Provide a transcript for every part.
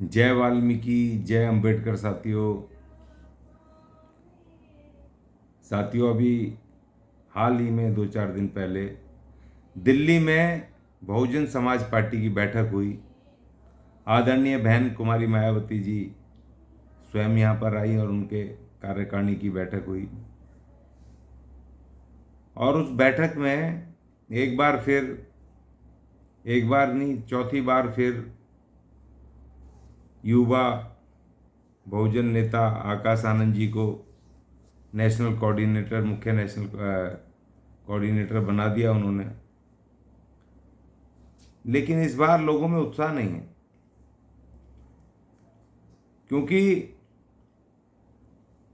जय वाल्मीकि, जय अंबेडकर। साथियों, अभी हाल ही में 2-4 दिन पहले दिल्ली में बहुजन समाज पार्टी की बैठक हुई। आदरणीय बहन कुमारी मायावती जी स्वयं यहाँ पर आई और उनके कार्यकारिणी की बैठक हुई। और उस बैठक में एक बार नहीं, चौथी बार फिर युवा बहुजन नेता आकाश आनंद जी को नेशनल कोऑर्डिनेटर, मुख्य नेशनल कोऑर्डिनेटर बना दिया उन्होंने। लेकिन इस बार लोगों में उत्साह नहीं है, क्योंकि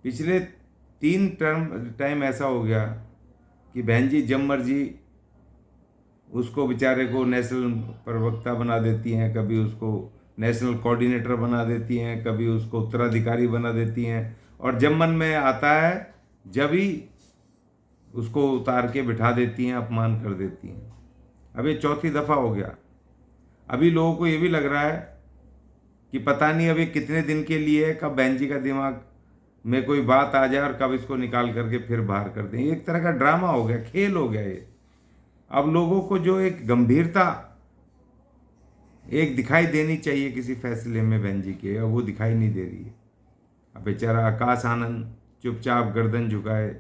पिछले 3 टाइम ऐसा हो गया कि बहन जी जब मर्जी उसको बेचारे को नेशनल प्रवक्ता बना देती हैं, कभी उसको नेशनल कोऑर्डिनेटर बना देती हैं, कभी उसको उत्तराधिकारी बना देती हैं, और जब मन में आता है जब ही उसको उतार के बिठा देती हैं, अपमान कर देती हैं। अब ये चौथी दफ़ा हो गया। अभी लोगों को ये भी लग रहा है कि पता नहीं अभी कितने दिन के लिए है, कब बहन जी का दिमाग में कोई बात आ जाए और कब इसको निकाल करके फिर बाहर कर दें। एक तरह का ड्रामा हो गया, खेल हो गया ये। अब लोगों को जो एक गंभीरता एक दिखाई देनी चाहिए किसी फैसले में बहन जी के, अब वो दिखाई नहीं दे रही है। अब बेचारा आकाश आनंद चुपचाप गर्दन झुकाए,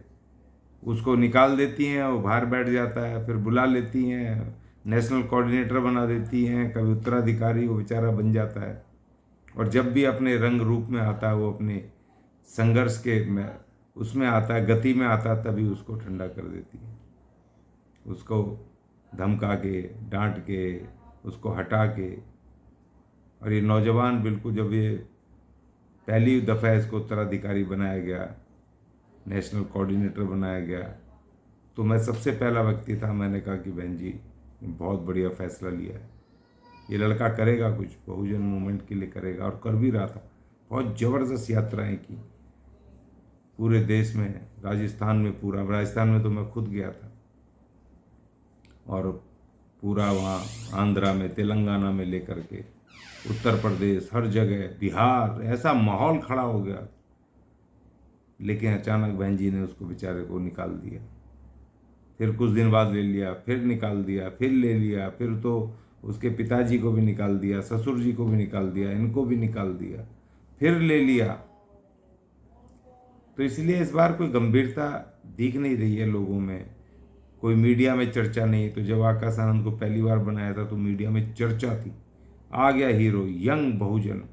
उसको निकाल देती हैं, वो बाहर बैठ जाता है, फिर बुला लेती हैं, नेशनल कोऑर्डिनेटर बना देती हैं, कभी उत्तराधिकारी वो बेचारा बन जाता है। और जब भी अपने रंग रूप में आता है, वो अपने संघर्ष के में उसमें आता है, गति में आता है, तभी उसको ठंडा कर देती है, उसको धमका के, डांट के, उसको हटा के। और ये नौजवान बिल्कुल, जब ये पहली दफ़ा इसको उत्तराधिकारी बनाया गया, नेशनल कोऑर्डिनेटर बनाया गया, तो मैं सबसे पहला व्यक्ति था, मैंने कहा कि बहन जी बहुत बढ़िया फैसला लिया है, ये लड़का करेगा कुछ बहुजन मूवमेंट के लिए करेगा। और कर भी रहा था। बहुत ज़बरदस्त यात्राएं की पूरे देश में, राजस्थान में तो मैं खुद गया था, और पूरा वहाँ आंध्रा में, तेलंगाना में लेकर के, उत्तर प्रदेश, हर जगह, बिहार, ऐसा माहौल खड़ा हो गया। लेकिन अचानक बहन जी ने उसको बेचारे को निकाल दिया। फिर कुछ दिन बाद ले लिया, फिर निकाल दिया, फिर ले लिया, फिर तो उसके पिताजी को भी निकाल दिया, ससुर जी को भी निकाल दिया, इनको भी निकाल दिया, फिर ले लिया। तो इसलिए इस बार कोई गंभीरता दिख नहीं रही है लोगों में, कोई मीडिया में चर्चा नहीं। तो जब आकाश आनंद को पहली बार बनाया था तो मीडिया में चर्चा थी, आ गया हीरो, यंग बहुजन।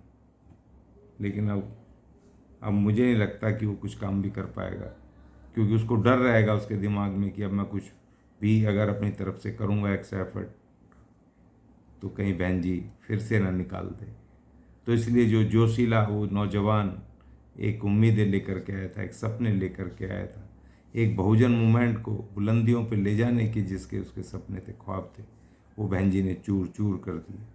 लेकिन अब मुझे नहीं लगता कि वो कुछ काम भी कर पाएगा, क्योंकि उसको डर रहेगा उसके दिमाग में कि अब मैं कुछ भी अगर अपनी तरफ से करूँगा एक्स्ट्रा एफर्ट, तो कहीं बहन जी फिर से ना निकाल दे। तो इसलिए जो जोशीला वो नौजवान एक उम्मीदें लेकर के आया था, एक सपने लेकर के आया था, एक बहुजन मूवमेंट को बुलंदियों पे ले जाने के जिसके उसके सपने थे, ख्वाब थे, वो बहन जी ने चूर चूर कर दिए।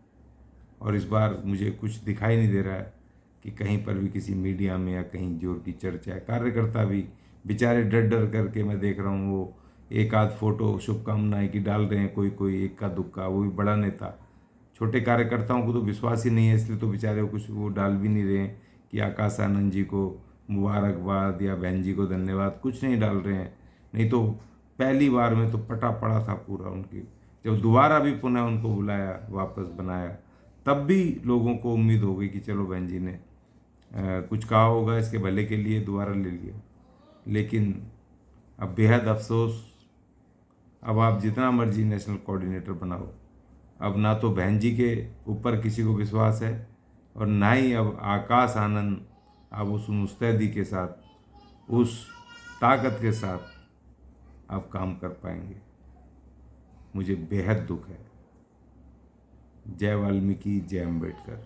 और इस बार मुझे कुछ दिखाई नहीं दे रहा है कि कहीं पर भी किसी मीडिया में या कहीं जोर की चर्चा है। कार्यकर्ता भी बेचारे डर डर करके, मैं देख रहा हूँ वो एक आध फोटो शुभकामनाएं की डाल रहे हैं, कोई कोई एक का दुक्का, वो भी बड़ा नेता। छोटे कार्यकर्ताओं को तो विश्वास ही नहीं है, इसलिए तो बेचारे कुछ वो डाल भी नहीं रहे हैं कि आकाश आनंद जी को मुबारकबाद या बहन जी को धन्यवाद, कुछ नहीं डाल रहे हैं। नहीं तो पहली बार में तो पटा पड़ा था पूरा उनकी। जब दोबारा भी पुनः उनको बुलाया, वापस बनाया, तब भी लोगों को उम्मीद हो गई कि चलो बहन जी ने कुछ कहा होगा इसके भले के लिए, दोबारा ले लिया। लेकिन अब बेहद अफसोस, अब आप जितना मर्जी नेशनल कोऑर्डिनेटर बनाओ, अब ना तो बहन जी के ऊपर किसी को विश्वास है, और ना ही अब आकाश आनंद अब उस मुस्तैदी के साथ, उस ताकत के साथ आप काम कर पाएंगे। मुझे बेहद दुख है। जय वाल्मीकि, जय अम्बेडकर।